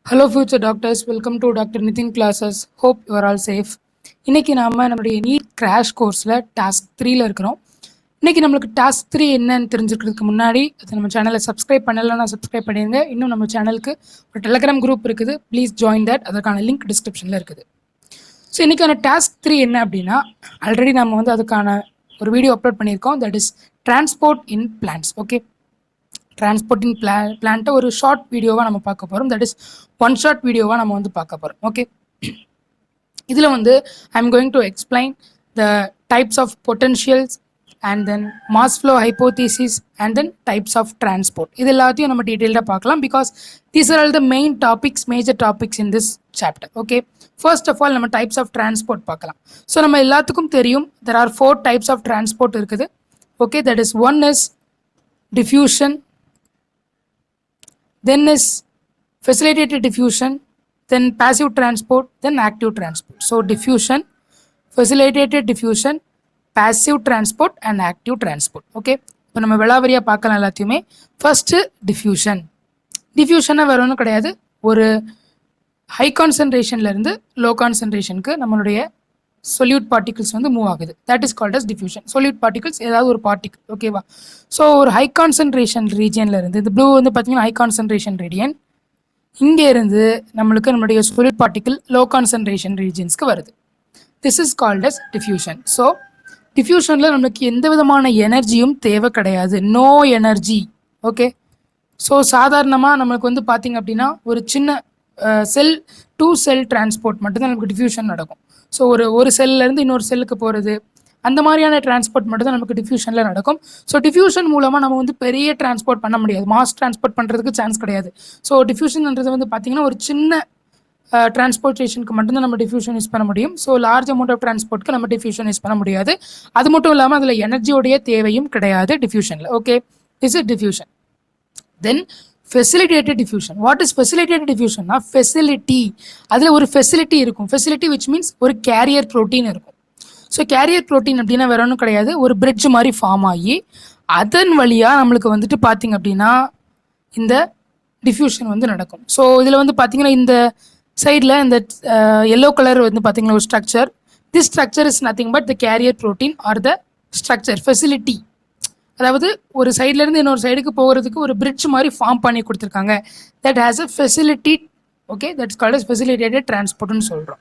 Hello future doctors, welcome to Dr. Nitin classes. Hope you are all safe. இன்னைக்கு நாம நம்மளுடைய NEET crash கோர்ஸில் task 3ல இருக்கிறோம். இன்னைக்கு நம்மளுக்கு டாஸ்க் 3 என்னன்னு தெரிஞ்சுக்கிறதுக்கு முன்னாடி அது நம்ம சேனலை சப்ஸ்கிரைப் பண்ணலைன்னா சப்ஸ்கிரைப் பண்ணிடுங்க. இன்னும் நம்ம சேனலுக்கு ஒரு டெலகிராம் குரூப் இருக்குது, ப்ளீஸ் ஜாயின் தட். அதற்கான லிங்க் டிஸ்கிரிப்ஷனில் இருக்குது. ஸோ இன்றைக்கான டாஸ்க் 3 என்ன அப்படின்னா, ஆல்ரெடி நம்ம வந்து அதுக்கான ஒரு வீடியோ அப்லோட் பண்ணியிருக்கோம். That is transport in plants. Okay, transporting பிளான்ட்டை ஒரு ஷார்ட் வீடியோவாக நம்ம பார்க்க போகிறோம். தட் இஸ் ஒன் ஷார்ட் வீடியோவாக நம்ம வந்து பார்க்க போகிறோம். ஓகே, இதில் வந்து I am going to explain the types of potentials and then mass flow hypothesis and then types of transport. இது எல்லாத்தையும் நம்ம டீட்டெயில்டாக பார்க்கலாம். Because these are all the main topics, major topics in this chapter. Okay, first of all நம்ம types of transport பார்க்கலாம். So நம்ம எல்லாத்துக்கும் தெரியும் there are 4 types of transport இருக்குது. Okay, that is one is diffusion, then is facilitated diffusion, then passive transport, then active transport. So diffusion, facilitated diffusion, passive transport and active transport. Okay, இப்போ நம்ம விளாவரியா பார்க்கலாம் எல்லாத்தையுமே. First diffusion. டிஃப்யூஷனை வேற ஒன்றும் கிடையாது, ஒரு high கான்சன்ட்ரேஷன்லேருந்து லோ கான்சன்ட்ரேஷனுக்கு நம்மளுடைய solute particles வந்து மூவ் ஆகுது. That is called as diffusion. solute particles ஏதாவது ஒரு பார்ட்டிகல். ஓகேவா? ஸோ ஒரு ஹை கான்சன்ட்ரேஷன் ரீஜியனில் இருந்து, இந்த ப்ளூ வந்து பார்த்தீங்கன்னா ஹை கான்சன்ட்ரேஷன் ரீஜியன், இங்கே இருந்து நம்மளுடைய solute பார்ட்டிகல் லோ கான்சன்ட்ரேஷன் ரீஜியன்ஸ்க்கு வருது. This is called as diffusion. So டிஃப்யூஷனில் நம்மளுக்கு எந்த விதமான எனர்ஜியும் தேவை கிடையாது, நோ எனர்ஜி. ஓகே, ஸோ சாதாரணமாக நம்மளுக்கு வந்து பார்த்திங்க அப்படின்னா ஒரு சின்ன செல் டு செல் டிரான்ஸ்போர்ட் மட்டும்தான் நமக்கு டிஃப்யூஷன் நடக்கும். ஸோ ஒரு செல்லேருந்து இன்னொரு செல்லுக்கு போகிறது, அந்த மாதிரியான டிரான்ஸ்போர்ட் மட்டும் தான் நமக்கு டிஃப்யூஷனில் நடக்கும். ஸோ டிஃப்யூஷன் மூலமாக நம்ம வந்து பெரிய டிரான்ஸ்போர்ட் பண்ண முடியாது, மாஸ் டிரான்ஸ்போர்ட் பண்ணுறதுக்கு சான்ஸ் கிடையாது. ஸோ டிஃப்யூஷன்ன்றது வந்து பார்த்திங்கன்னா ஒரு சின்ன டிரான்ஸ்போர்ட்டேஷனுக்கு மட்டும்தான் நம்ம டிஃப்யூஷன் யூஸ் பண்ண முடியும். ஸோ லார்ஜ் அமௌண்ட் ஆஃப் டிரான்ஸ்போர்ட்க்கு நம்ம டிஃப்யூஷன் யூஸ் பண்ண முடியாது. அது மட்டும் இல்லாமல் அதில் எனர்ஜியோடைய தேவையும் கிடையாது டிஃப்யூஷனில். Okay, this is diffusion. Then facilitated diffusion. What is facilitated டிஃப்யூஷன்னா, ஃபெசிலிட்டி, அதில் ஒரு ஃபெசிலிட்டி இருக்கும். ஃபெசிலிட்டி விச் மீன்ஸ் ஒரு கேரியர் ப்ரோட்டீன் இருக்கும். ஸோ கேரியர் ப்ரோட்டீன் அப்படின்னா வேற ஒன்றும் கிடையாது, ஒரு பிரிட்ஜ் மாதிரி ஃபார்ம் ஆகி அதன் வழியாக நம்மளுக்கு வந்துட்டு பார்த்திங்க அப்படின்னா இந்த டிஃப்யூஷன் வந்து நடக்கும். ஸோ இதில் வந்து பார்த்திங்கன்னா இந்த சைடில் இந்த எல்லோ கலர் வந்து பார்த்திங்கன்னா ஒரு structure. This structure is nothing but the carrier protein or the structure facility. அதாவது ஒரு சைட்லேருந்து இன்னொரு சைடுக்கு போகிறதுக்கு ஒரு பிரிட்ஜ் மாதிரி ஃபார்ம் பண்ணி கொடுத்துருக்காங்க. That has a facility. Okay, that's called as facilitated டிரான்ஸ்போர்ட்னு சொல்கிறோம்.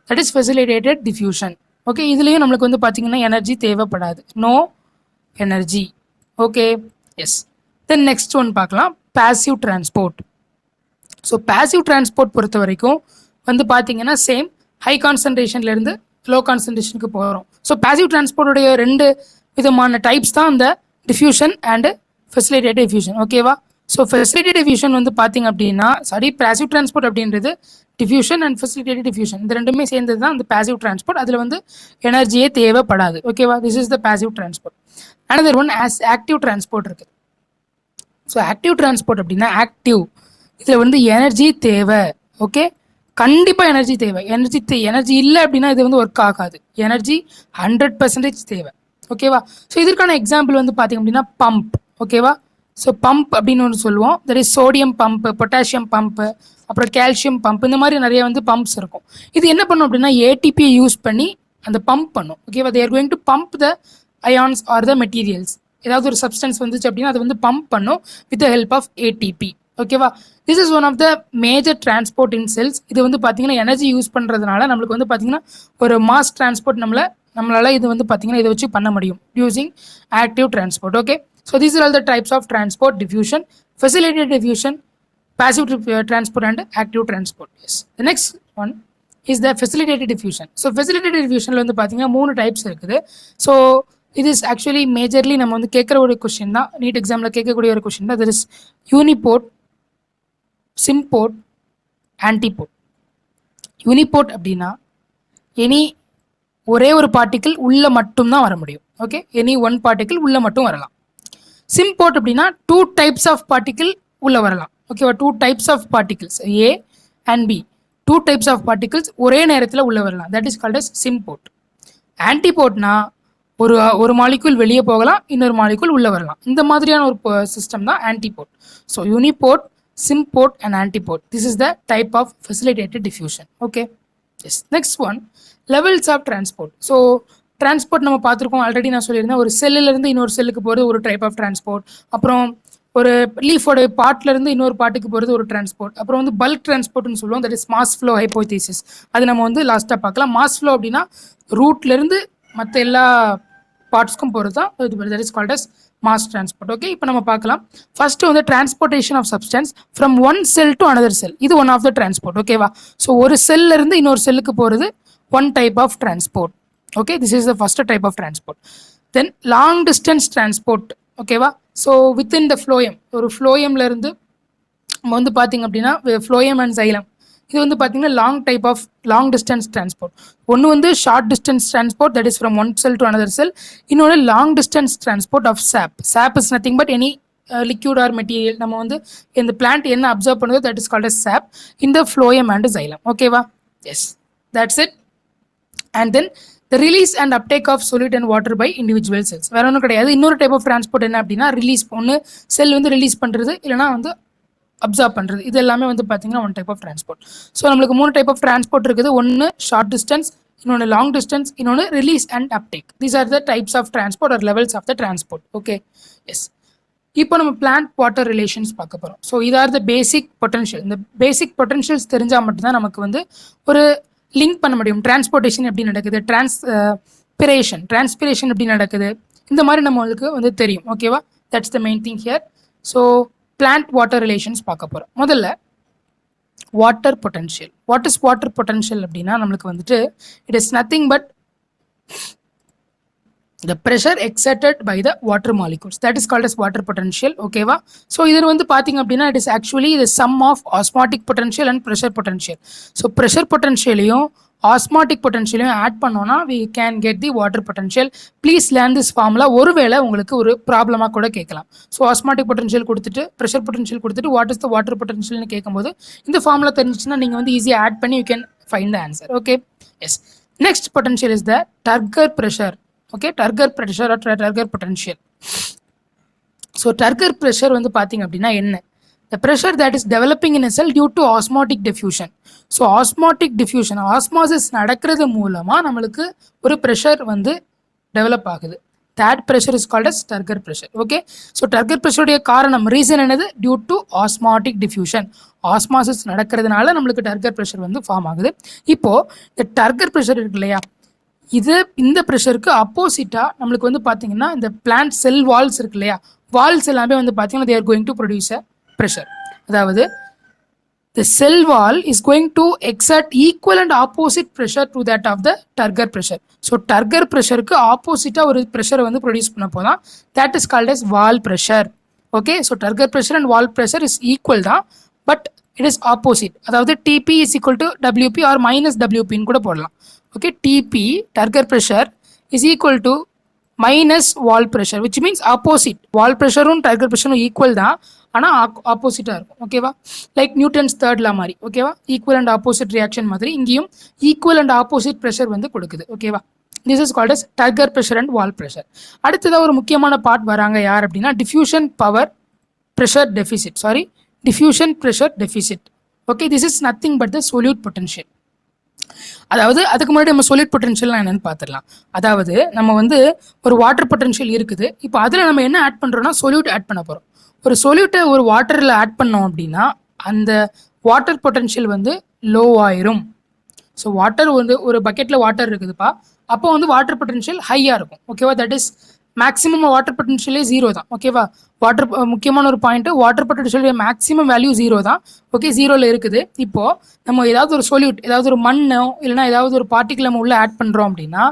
That is facilitated diffusion. Okay, இதுலேயும் நம்மளுக்கு வந்து பார்த்திங்கன்னா எனர்ஜி தேவைப்படாது, no energy. Okay, yes. Then next one பார்க்கலாம், passive transport. So passive transport பொறுத்த வரைக்கும் வந்து பார்த்திங்கன்னா சேம் ஹை கான்சன்ட்ரேஷன்லேருந்து லோ கான்சன்ட்ரேஷனுக்கு போகிறோம். ஸோ பாசிவ் டிரான்ஸ்போர்ட்டுடைய 2 விதமான டைப்ஸ் தான் இந்த டிஃப்யூஷன் அண்டு ஃபெசிலிட்டேட்டட் டிஃப்யூஷன். ஓகேவா? ஸோ ஃபெசிலிட்டேட்டட் டிஃப்யூஷன் வந்து பார்த்திங்க அப்படின்னா, பாசிவ் டிரான்ஸ்போர்ட் அப்படின்றது டிஃப்யூஷன் அண்ட் ஃபெசிலிட்டேட்டட் டிஃப்யூஷன் இந்த ரெண்டுமே சேர்ந்தது தான் இந்த பாசிவ் டிரான்ஸ்போர்ட். அதில் வந்து எனர்ஜியே தேவைப்படாது. ஓகேவா? This is the passive transport. Another one active transport இருக்குது. ஸோ ஆக்டிவ் டிரான்ஸ்போர்ட் அப்படின்னா ஆக்டிவ், இதில் வந்து எனர்ஜி தேவை. ஓகே, கண்டிப்பாக எனர்ஜி தேவை. எனர்ஜி இல்லை அப்படின்னா இது வந்து ஒர்க் ஆகாது. எனர்ஜி 100% தேவை. ஓகேவா? ஸோ இதற்கான எக்ஸாம்பிள் வந்து பார்த்திங்க அப்படின்னா பம்ப். ஓகேவா? ஸோ பம்ப் அப்படின்னு ஒன்று சொல்லுவோம். That is sodium pump, potassium pump, அப்புறம் கால்சியம் பம்ப், இந்த மாதிரி நிறைய வந்து பம்ப்ஸ் இருக்கும். இது என்ன பண்ணும் அப்படின்னா ஏடிபியை யூஸ் பண்ணி அந்த பம்ப் பண்ணும். ஓகேவா? They are going to pump the ions or the materials. ஏதாவது ஒரு சப்ஸ்டன்ஸ் வந்துச்சு அப்படின்னா அது வந்து பம்ப் பண்ணும் with the help of ATP. ஓகேவா? This is one of the major transport in cells. இது வந்து பார்த்திங்கன்னா எனர்ஜி யூஸ் பண்ணுறதுனால நம்மளுக்கு வந்து பார்த்திங்கன்னா ஒரு மாஸ் டிரான்ஸ்போர்ட் நம்மளால் இது வந்து பார்த்திங்கன்னா இதை வச்சு பண்ண முடியும் using active transport. Okay, so these are all the types of transport: diffusion, facilitated diffusion, passive transport and active transport. Yes, the next one is the facilitated diffusion. So facilitated diffusionல வந்து பார்த்தீங்கன்னா 3 டைப்ஸ் இருக்குது. So இது is actually majorly நம்ம வந்து கேட்குற ஒரு question தான், NEET எக்ஸாமில் கேட்கக்கூடிய ஒரு கொஸ்டின் தான். That is uniport, symport, antiport. Uniport அப்படின்னா எனி ஒரே ஒரு பார்ட்டிக்கிள் உள்ளே மட்டும்தான் வர முடியும். ஓகே, எனி ஒன் பார்ட்டிக்கிள் உள்ளே மட்டும் வரலாம். சிம்போர்ட் அப்படின்னா 2 டைப்ஸ் ஆஃப் பார்ட்டிக்கிள் உள்ளே வரலாம். ஓகேவா? 2 types of particles A and B, 2 types of particles ஒரே நேரத்தில் உள்ளே வரலாம். That is called as symport. ஆன்டிபோர்ட்னா ஒரு மாலிக்யூல் வெளியே போகலாம், இன்னொரு மாலிக்யூல் உள்ளே வரலாம். இந்த மாதிரியான ஒரு சிஸ்டம் தான் antiport. So uniport, symport and antiport. This is the type of facilitated diffusion. Okay. Yes. Next one, levels of transport. So transport நம்ம பார்த்துருக்கோம், ஆல்ரெடி நான் சொல்லியிருந்தேன். ஒரு செல்லுல இருந்து இன்னொரு செல்லுக்கு போகிறது ஒரு டைப் ஆஃப் டிரான்ஸ்போர்ட். அப்புறம் ஒரு லீஃபோட பார்ட்ல இருந்து இன்னொரு பார்ட்டுக்கு போகிறது ஒரு டிரான்ஸ்போர்ட். அப்புறம் வந்து பல்க் டிரான்ஸ்போர்ட்னு சொல்லுவோம், that is mass flow hypothesis. அது நம்ம வந்து லாஸ்ட்டாக பார்க்கலாம். மாஸ் ஃப்ளோ அப்படின்னா ரூட்ல இருந்து மற்ற எல்லா பார்ட்ஸ்க்கும் போகிறது தான், that is called as mass transport. Okay, இப்போ நம்ம பார்க்கலாம். ஃபர்ஸ்ட் வந்து transportation of substance from one cell to another cell. இது ஒன் ஆஃப் த டிரான்ஸ்போர்ட். ஓகேவா? ஸோ ஒரு செல்ல இருந்து இன்னொரு செல்லுக்கு போகிறது one type of transport. Okay, this is the first type of transport. Then long distance transport. ஓகேவா? ஸோ வித்தின் த ஃப்ளோயம், ஒரு ஃப்ளோயம்ல இருந்து நம்ம வந்து பார்த்தீங்க அப்படின்னா ஃப்ளோயம் அண்ட் சைலம், இது வந்து பார்த்தீங்கன்னா லாங் டிஸ்டன்ஸ் டிரான்ஸ்போர்ட். ஒன்று வந்து short distance transport, that is from one cell to another cell. இன்னொன்று long distance transport of sap. Sap is nothing but any liquid or material. நம்ம வந்து இந்த பிளான்ட் என்ன அப்சர்வ் பண்ணுதோ that is called as sap in the phloem and xylem. ஓகேவா? Yes, that's it. And then the release and uptake of solute and water by individual cells. வேற ஒன்றும் கிடையாது. இன்னொரு டைப் ஆஃப் டிரான்ஸ்போர்ட் என்ன அப்படின்னா release. ஒன்று செல் வந்து ரிலீஸ் பண்ணுறது, இல்லைனா வந்து அப்சர்வ் பண்ணுறது. இது எல்லாமே வந்து பார்த்தீங்கன்னா one type of transport. So நம்மளுக்கு 3 டைப் ஆஃப் டிரான்ஸ்போர்ட் இருக்குது. ஒன்று ஷார்ட் டிஸ்டன்ஸ், இன்னொன்று லாங் டிஸ்டன்ஸ், இன்னொன்று release and uptake. These are the types of transport or levels of the transport. Okay, yes. இப்போ நம்ம பிளான்ட் வாட்டர் ரிலேஷன்ஸ் பார்க்க போகிறோம். So இது ஆர் த பேசிக் பொட்டன்ஷியல். இந்த பேசிக் பொட்டன்ஷியல்ஸ் தெரிஞ்சால் மட்டும்தான் நமக்கு வந்து ஒரு லிங்க் பண்ண முடியும். டிரான்ஸ்போர்ட்டேஷன் எப்படி நடக்குது, டிரான்ஸ்பிரேஷன் எப்படி நடக்குது, இந்த மாதிரி நம்மளுக்கு வந்து தெரியும். ஓகேவா? That's the main thing here. So plant water relations பார்க்க போகிறோம். முதல்ல water potential. What is water potential அப்படின்னா நம்மளுக்கு வந்துட்டு it is nothing but the pressure exerted by the water molecules, that is called as water potential. ஓகேவா? So இதில் வந்து பார்த்தீங்க அப்படின்னா it is actually the sum of osmotic potential and pressure potential. So pressure potentialலையும் osmotic potentialலையும் add பண்ணோன்னா we can get the water potential. Please learn this formula. ஒருவேளை உங்களுக்கு ஒரு ப்ராப்ளமாக கூட கேட்கலாம். ஸோ osmotic potential கொடுத்துட்டு pressure potential கொடுத்துட்டு what is the water potentialனு கேட்கும்போது இந்த ஃபார்முலா தெரிஞ்சிச்சுன்னா நீங்கள் வந்து ஈஸியாக ஆட் பண்ணி you can find the answer. Okay, yes. Next potential is the Turgor pressure. Okay, Turgor pressure or Turgor potential. So Turgor pressure வந்து பார்த்தீங்க அப்படின்னா என்ன? The pressure that is developing in a cell due to osmotic diffusion. So osmotic diffusion, osmosis நடக்கிறது மூலமாக நம்மளுக்கு ஒரு pressure வந்து develop ஆகுது. That pressure is called as Turgor pressure. Okay, so Turgor pressure உடைய காரணம், ரீசன் என்னது? due to osmotic diffusion. Osmosis நடக்கிறதுனால நம்மளுக்கு Turgor pressure வந்து ஃபார்ம் ஆகுது. இப்போ இந்த Turgor pressure இருக்கு இல்லையா, இந்த ப்ரெஷருக்கு அப்போசிட்டாக நம்மளுக்கு வந்து பார்த்தீங்கன்னா இந்த பிளான்ட் செல் வால்ஸ் இருக்கு இல்லையா, வால்ஸ் எல்லாமே வந்து பார்த்தீங்கன்னா they are going to produce a pressure. அதாவது the cell wall is going to exert equal and opposite pressure to that of the Turgor pressure. So Turgor pressureக்கு ஆப்போசிட்டாக ஒரு ப்ரெஷரை வந்து ப்ரொடியூஸ் பண்ண போதான், that is called as wall pressure. Okay, so Turgor pressure and wall pressure is equal தான், but it is opposite. அதாவது TP is equal to WP or minus WP கூட போடலாம். Okay, TP, Turgor pressure, is equal to minus wall pressure, which means opposite. Wall pressure and Turgor pressure equal தான், ஆனால் ஆப்போசிட்டாக இருக்கும். ஓகேவா? Like Newton's third law மாதிரி. ஓகேவா? Equal and opposite reaction மாதிரி இங்கேயும் ஈக்குவல் அண்ட் ஆப்போசிட் ப்ரெஷர் வந்து கொடுக்குது. ஓகேவா? This is called as Turgor pressure and wall pressure. அடுத்ததாக ஒரு முக்கியமான பார்ட் வராங்க யார் அப்படின்னா diffusion pressure deficit. Okay, this is nothing but the solute potential. அதாவது அதுக்கு முன்னாடி நம்ம solute potential என்னன்னு பார்த்துடலாம். அதாவது நம்ம வந்து ஒரு வாட்டர் பொட்டன்ஷியல் இருக்குது. இப்போ அதில் நம்ம என்ன ஆட் பண்ணுறோம்னா solute ஆட் பண்ண போகிறோம். ஒரு solute ஒரு வாட்டரில் ஆட் பண்ணோம் அப்படின்னா அந்த வாட்டர் பொட்டன்ஷியல் வந்து லோ ஆயிரும். ஸோ வாட்டர் வந்து ஒரு பக்கெட்டில் வாட்டர் இருக்குதுப்பா, அப்போ வந்து வாட்டர் பொட்டன்ஷியல் ஹையாக இருக்கும். ஓகேவா? தட் இஸ் மேக்ஸிமம் வாட்டர் பொட்டன்ஷியலே 0 தான். ஓகேவா? வாட்டர் முக்கியமான ஒரு point, water potential maximum value 0 தான். ஓகே, 0ல் இருக்குது. இப்போது நம்ம ஏதாவது ஒரு solute, ஏதாவது ஒரு மண்ணோ இல்லைனா ஏதாவது ஒரு பார்ட்டிகிள் நம்ம உள்ளே ஆட் பண்ணுறோம் அப்படின்னா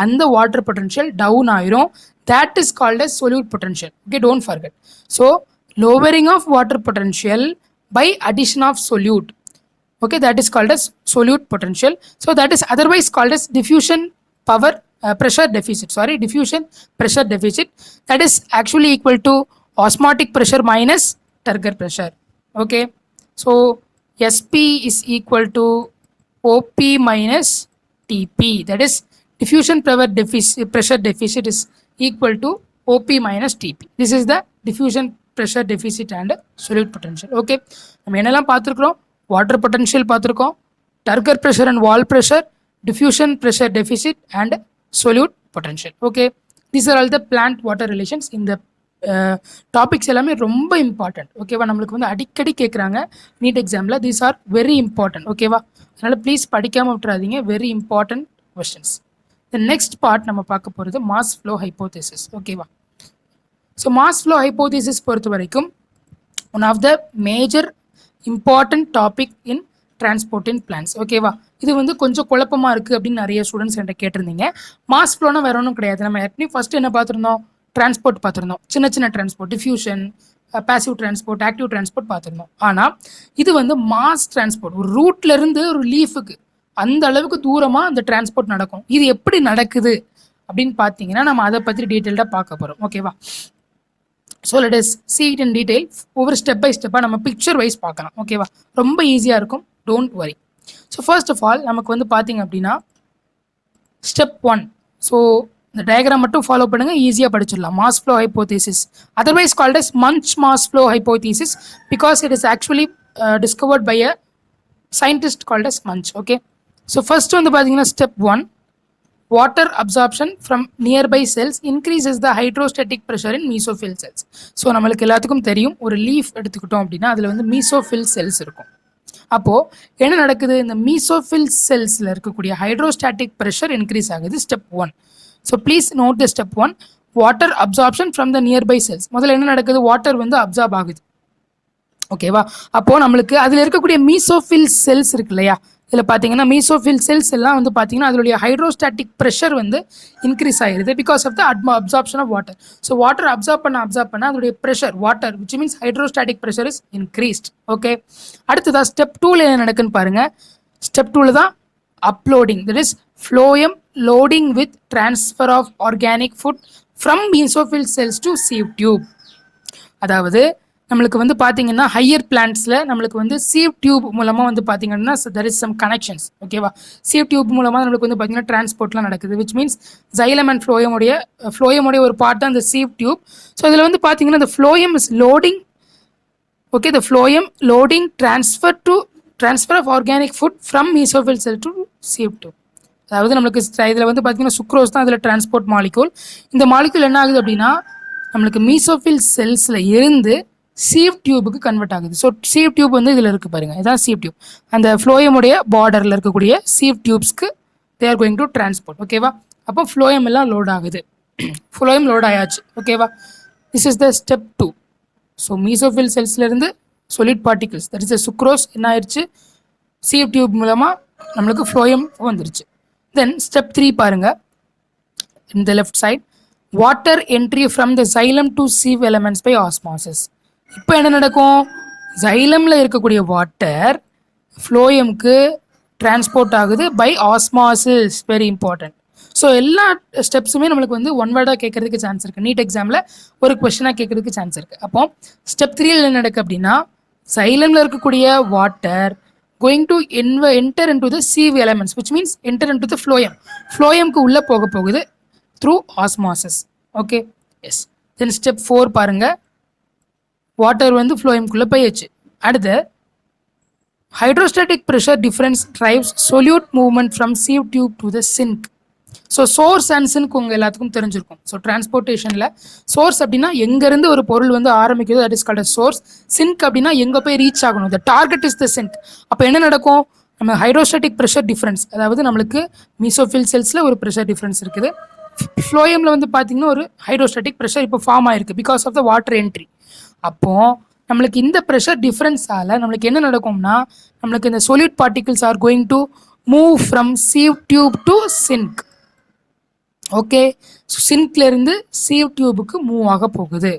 அந்த வாட்டர் பொட்டன்ஷியல் டவுன் ஆயிரும். that is called as solute potential. Okay, don't forget. So lowering of water potential by addition of solute. Okay, that is called as solute potential. So that is otherwise called as diffusion pressure deficit. That is actually equal to osmotic pressure minus Turgor pressure. Okay, so SP is equal to OP minus TP. That is diffusion pressure deficit is equal to OP minus TP. This is the diffusion pressure deficit and solute potential. Okay, நம்ம என்னெல்லாம் பார்த்துருக்கிறோம்? Water potential பார்த்துருக்கோம், turgor pressure and wall pressure, diffusion pressure deficit and solute potential. Okay, these are all the plant water relations. இந்த topics எல்லாமே ரொம்ப important. ஓகேவா, நம்மளுக்கு வந்து அடிக்கடி கேட்குறாங்க நீட் எக்ஸாமில். These are very important. ஓகேவா, அதனால் ப்ளீஸ் படிக்காமல் விட்டுறாதீங்க. Very important questions. The next part நம்ம பார்க்க போகிறது மாஸ் ஃப்ளோ ஹைப்போதேசிஸ். ஓகேவா, ஸோ மாஸ் ஃப்ளோ ஹைப்போதேசிஸ் பொறுத்த வரைக்கும் one of the major important topic in transport in plants. ஓகேவா, இது வந்து கொஞ்சம் குழப்பமாக இருக்குது அப்படின்னு நிறைய ஸ்டூடெண்ட்ஸ் என்கிட்ட கேட்டிருந்தீங்க. மாஸ் ஃப்ளோனா வேற ஒன்றும் கிடையாது. நம்ம ஏற்கனவே ஃபஸ்ட்டு என்ன பார்த்துருந்தோம்? டிரான்ஸ்போர்ட் பார்த்துருந்தோம், சின்ன சின்ன transport, diffusion, passive transport, active transport பார்த்துருந்தோம். ஆனால் இது வந்து மாஸ் டிரான்ஸ்போர்ட். ஒரு ரூட்லேருந்து ஒரு லீஃபுக்கு அந்த அளவுக்கு தூரமாக அந்த டிரான்ஸ்போர்ட் நடக்கும். இது எப்படி நடக்குது அப்படின்னு பார்த்தீங்கன்னா நம்ம அதை பற்றி டீட்டெயில்டாக பார்க்க போகிறோம். ஓகேவா, so let us see it in detail. ஒவ்வொரு ஸ்டெப் பை ஸ்டெப்பாக நம்ம பிக்சர் வைஸ் பார்க்கலாம். ஓகேவா, ரொம்ப ஈஸியாக இருக்கும், don't worry. So first of all நமக்கு வந்து பார்த்தீங்க அப்படின்னா ஸ்டெப் 1. ஸோ இந்த டயக்ராம் மட்டும் ஃபாலோ பண்ணுங்கள், ஈஸியாக படிச்சிடலாம். Mass flow hypothesis, otherwise called as Munch mass flow hypothesis, because it is actually discovered by a scientist called as Munch. Okay, so first வந்து பார்த்தீங்கன்னா step 1, water absorption from nearby cells increases the hydrostatic pressure in mesophyll cells. So நம்மளுக்கு எல்லாத்துக்கும் தெரியும், ஒரு leaf எடுத்துக்கிட்டோம் அப்படின்னா அதில் வந்து மீசோஃபில் செல்ஸ் இருக்கும். அப்போது என்ன நடக்குது? இந்த மீசோஃபில் செல்ஸில் இருக்கக்கூடிய ஹைட்ரோஸ்டாட்டிக் ப்ரெஷர் இன்க்ரீஸ் ஆகுது. Step 1. So please note the step 1, water absorption from the nearby cells. முதல்ல என்ன நடக்குது? வாட்டர் வந்து அப்சார்ப் ஆகுது. ஓகேவா, அப்போது நம்மளுக்கு அதில் இருக்கக்கூடிய மீசோஃபில் செல்ஸ் இருக்கு இல்லையா, இதில் பார்த்தீங்கன்னா மீசோஃபில் செல்ஸ் எல்லாம் வந்து பார்த்தீங்கன்னா அதனுடைய ஹைட்ரோஸ்டாட்டிக் ப்ரெஷர் வந்து இன்க்ரீஸ் ஆகிடுது because of the absorption of water. So water absorb பண்ண அதனுடைய pressure, water which means hydrostatic pressure is increased. Okay, அடுத்ததாக ஸ்டெப் 2ல என்ன நடக்குன்னு பாருங்கள். ஸ்டெப் 2ல தான் uploading, that is phloem loading with transfer of organic food from mesophyll cells to sieve tube. அதாவது நம்மளுக்கு வந்து பார்த்தீங்கன்னா ஹையர் பிளான்ட்ஸில் நம்மளுக்கு வந்து சீவ் டியூப் மூலமாக வந்து பார்த்தீங்கன்னா தெர் இஸ் சம் கனெக்ஷன்ஸ். ஓகேவா, சீவ் டியூப் மூலமாக நம்மளுக்கு வந்து பார்த்தீங்கன்னா டிரான்ஸ்போர்ட்லாம் நடக்குது, விச் மீன்ஸ் ஜைலம் அண்ட் ஃப்ளோயமுடைய ஒரு பார்ட் தான் இந்த சீவ் டியூப். ஸோ இதில் வந்து பார்த்தீங்கன்னா இந்த phloem is loading. Okay, the phloem loading transfer of organic food from mesophyll cell to sieve tube. அதாவது நம்மளுக்கு இதில் வந்து பார்த்தீங்கன்னா சுக்ரோஸ் தான் இதில் டிரான்ஸ்போர்ட் மாலிகூல். இந்த மாலிகூல் என்ன ஆகுது அப்படின்னா நம்மளுக்கு மீசோஃபில் செல்ஸில் இருந்து சீவ் டியூபுக்கு கன்வெர்ட் ஆகுது. ஸோ சீவ் டியூப் வந்து இதில் இருக்குது பாருங்கள், இதான் சீவ் டியூப். அந்த ஃப்ளோயமுடைய பார்டரில் இருக்கக்கூடிய சீவ் டியூப்ஸ்க்கு they are going to transport. ஓகேவா, அப்போ ஃப்ளோயம் எல்லாம் லோட் ஆகுது, ஃப்ளோயம் லோட் ஆயாச்சு. ஓகேவா, this is the step 2. So mesophyll செல்ஸ்லேருந்து solid particles that is sucrose என்ன ஆயிடுச்சு, சீவ் டியூப் மூலமாக நம்மளுக்கு ஃப்ளோயம் வந்துருச்சு. தென் ஸ்டெப் 3 பாருங்கள், in the left side, water entry from the xylem to sieve elements by osmosis. இப்போ என்ன நடக்கும்? xylemல இருக்கக்கூடிய வாட்டர் ஃப்ளோயம்க்கு டிரான்ஸ்போர்ட் ஆகுது by osmosis. Very important. So எல்லா ஸ்டெப்ஸுமே நம்மளுக்கு வந்து ஒன் வேர்டாக கேட்கறதுக்கு சான்ஸ் இருக்குது. நீட் எக்ஸாமில் ஒரு கொஸ்டினாக கேட்கறதுக்கு சான்ஸ் இருக்குது. அப்போ ஸ்டெப் 3ல என்ன நடக்குது அப்படின்னா xylemல இருக்கக்கூடிய water going to enter into the sieve elements, which means enter into the phloem. ஃப்ளோயம்க்கு உள்ளே போகுது through osmosis. Okay, yes. Then step 4 பாருங்கள், வாட்டர் வந்து ஃப்ளோயம்குள்ளே போயிடுச்சு. அடுத்து hydrostatic pressure difference drives solute movement from sieve tube to the sink. So source and sink உங்கள் எல்லாத்துக்கும் தெரிஞ்சிருக்கும். ஸோ டிரான்ஸ்போர்ட்டேஷனில் சோர்ஸ் அப்படின்னா எங்கேருந்து ஒரு பொருள் வந்து ஆரம்பிக்குதோ that is called source. Sink அப்படின்னா எங்கே போய் ரீச் ஆகணும், the target is the sink. அப்போ என்ன நடக்கும்? நம்ம ஹைட்ரோஸ்டாட்டிக் ப்ரெஷர் டிஃபரன்ஸ், அதாவது நம்மளுக்கு மீசோஃபில் செல்ஸில் ஒரு ப்ரெஷர் டிஃபரன்ஸ் இருக்குது, ஃப்ளோயமில் வந்து பார்த்தீங்கன்னா ஒரு ஹைட்ரோஸ்டாட்டிக் ப்ரெஷர் இப்போ ஃபார்ம் ஆயிருக்கு because of the water entry. அப்போது நம்மளுக்கு இந்த ப்ரெஷர் டிஃப்ரென்ஸால் நம்மளுக்கு என்ன நடக்கும்னா நம்மளுக்கு இந்த solute particles are going to move from sieve tube to sink. Okay, சிங்க்லேருந்து சீவ் டியூபுக்கு மூவ் ஆக போகுது.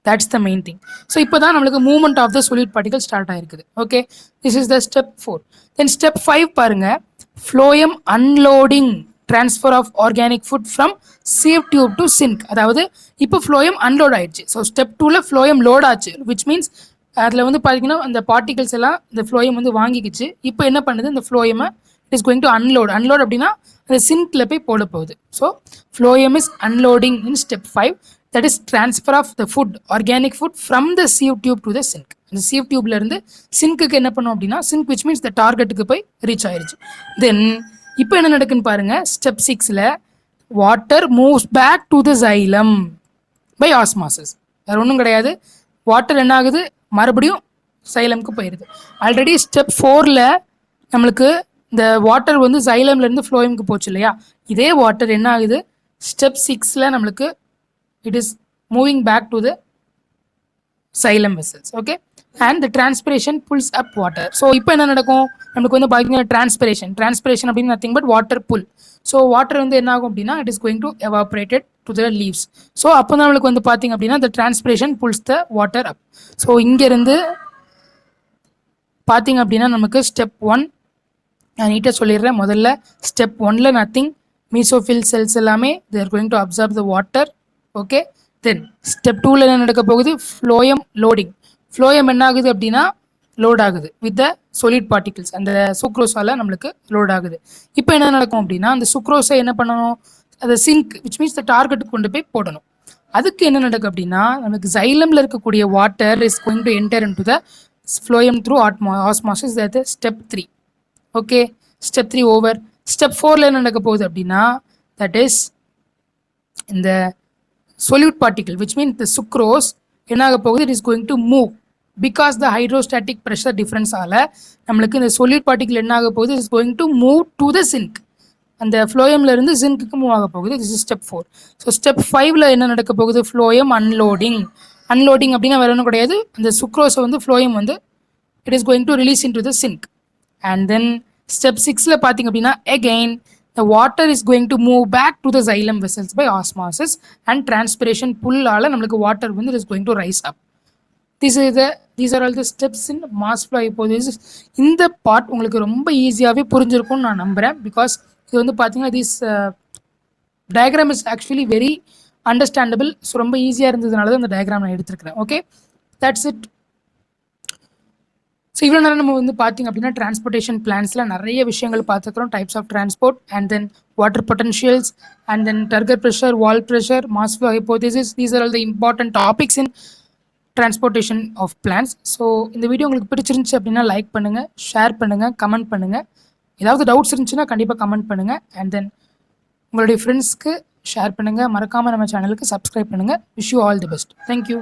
That's the main thing. So இப்போ தான் நம்மளுக்கு movement of the solute particle start ஆகிருக்குது. Okay, this is the step 4. Then step 5 பாருங்கள், phloem unloading transfer of organic food from sieve tube to sink. அதாவது இப்போ ஃப்ளோயம் அன்லோட் ஆயிடுச்சு. So step 2ல phloem load ஆச்சு, விச் மீன்ஸ் அதில் வந்து பார்த்தீங்கன்னா அந்த பார்ட்டிகல்ஸ் எல்லாம் இந்த ஃப்ளோயம் வந்து வாங்கிக்கிச்சு. இப்போ என்ன பண்ணுது, இந்த ஃப்ளோயமை it is going to unload அப்படின்னா அந்த சிங்க்ல போய் போட போகுது. So phloem is unloading in step 5. that is transfer of the food, organic food from the sieve tube to the sink. இந்த sieve tubeல இருந்து சிங்க்குக்கு என்ன பண்ணும் அப்படின்னா sink which means the டார்கெட்டுக்கு போய் ரீச் ஆயிருச்சு. தென் இப்போ என்ன நடக்குன்னு பாருங்க, ஸ்டெப் 6ல water moves back to the xylem by osmosis. வேற ஒன்றும் கிடையாது, வாட்டர் என்ன ஆகுது, மறுபடியும் சைலம்க்கு போயிடுது. ஆல்ரெடி ஸ்டெப் 4ல் நம்மளுக்கு இந்த வாட்டர் வந்து சைலம்லேருந்து ஃப்ளோயம்க்கு போச்சு இல்லையா, இதே வாட்டர் என்ன ஆகுது ஸ்டெப் 6ல் நம்மளுக்கு it is moving back to the xylem vessels. Okay, and the transpiration pulls up water. So இப்போ என்ன நடக்கும், நமக்கு வந்து பார்த்தீங்கன்னா transpiration அப்படின்னு nothing but water pull. So water வந்து என்ன ஆகும் அப்படின்னா it is going to evaporated to the leaves. So அப்போ தான் நம்மளுக்கு வந்து பார்த்தீங்க அப்படின்னா the transpiration pulls the water up. So இங்கேருந்து பார்த்தீங்க அப்படின்னா நமக்கு ஸ்டெப் 1 நான் நீட்டாக சொல்லிடுறேன். முதல்ல ஸ்டெப் 1ல் நத்திங், மீசோஃபில் செல்ஸ் எல்லாமே they are going to absorb the water. Okay, then step 2ல் என்ன நடக்க போகுது, ஃப்ளோயம் லோடிங். ஃப்ளோயம் என்ன ஆகுது அப்படின்னா லோட் ஆகுது வித் த solid particles, அந்த சுக்ரோஸால் நம்மளுக்கு லோட் ஆகுது. இப்போ என்ன நடக்கும் அப்படின்னா அந்த சுக்ரோஸை என்ன பண்ணணும், அதை சிங்க் விச் மீன்ஸ் த டார்கெட்டுக்கு கொண்டு போய் போடணும். அதுக்கு என்ன நடக்கும் அப்படின்னா நமக்கு xylemல இருக்கக்கூடிய water is going to enter into the phloem through osmosis, that step 3. Okay, step 3 over. Step 4ல் என்ன நடக்க போகுது அப்படின்னா தட் இஸ் இந்த solute particle which means the sucrose என்ன ஆக போகுது, it is going to move because the hydrostatic pressure difference ஆல நம்மளுக்கு இந்த solute particle என்ன ஆக போகுது, is going to move to the sink. அந்த ஃப்ளோயம்ல இருந்து சிங்க்குக்கு மூவ் ஆக போகுது. this is step 4. So step 5ல் என்ன நடக்க போகுது, ஃப்ளோயம் அன்லோடிங். அன்லோடிங் அப்படின்னா வேற ஒன்றும் கிடையாது, அந்த சுக்ரோஸை வந்து ஃப்ளோயம் வந்து it is going to release into the sink. and then step 6ல் பார்த்தீங்க அப்படின்னா again the water is going to move back to the xylem vessels by osmosis and transpiration pull ஆல நம்மளுக்கு water வந்து is going to rise up. These are all the steps in mass flow hypothesis. இந்த part உங்களுக்கு ரொம்ப ஈஸியாகவே புரிஞ்சிருக்கும்னு நான் நம்புகிறேன். பிகாஸ் இது வந்து பார்த்தீங்கன்னா this diagram is actually very understandable. So ரொம்ப ஈஸியாக இருந்ததுனால தான் இந்த டயக்ராம் நான் எடுத்துருக்கிறேன். Okay, that's it. ஸோ இவ்வளோ நேரம் நம்ம வந்து பார்த்திங்க அப்படின்னா டிரான்ஸ்போர்ட்டேஷன் பிளான்ஸில் நிறைய விஷயங்கள் பார்த்துக்கிறோம். Types of transport and then water potentials and then turgor pressure, wall pressure, mass flow hypothesis. These are all the important topics in transportation of plants. So இந்த வீடியோ உங்களுக்கு பிடிச்சிருந்துச்சு அப்படின்னா லைக் பண்ணுங்கள், ஷேர் பண்ணுங்கள், comment பண்ணுங்கள். ஏதாவது doubts இருந்துச்சுன்னா கண்டிப்பாக கமெண்ட் பண்ணுங்கள். அண்ட் தென் உங்களுடைய ஃப்ரெண்ட்ஸ்க்கு ஷேர் பண்ணுங்கள். மறக்காமல் நம்ம சேனலுக்கு சப்ஸ்கிரைப் பண்ணுங்கள். Wish you all the best. Thank you.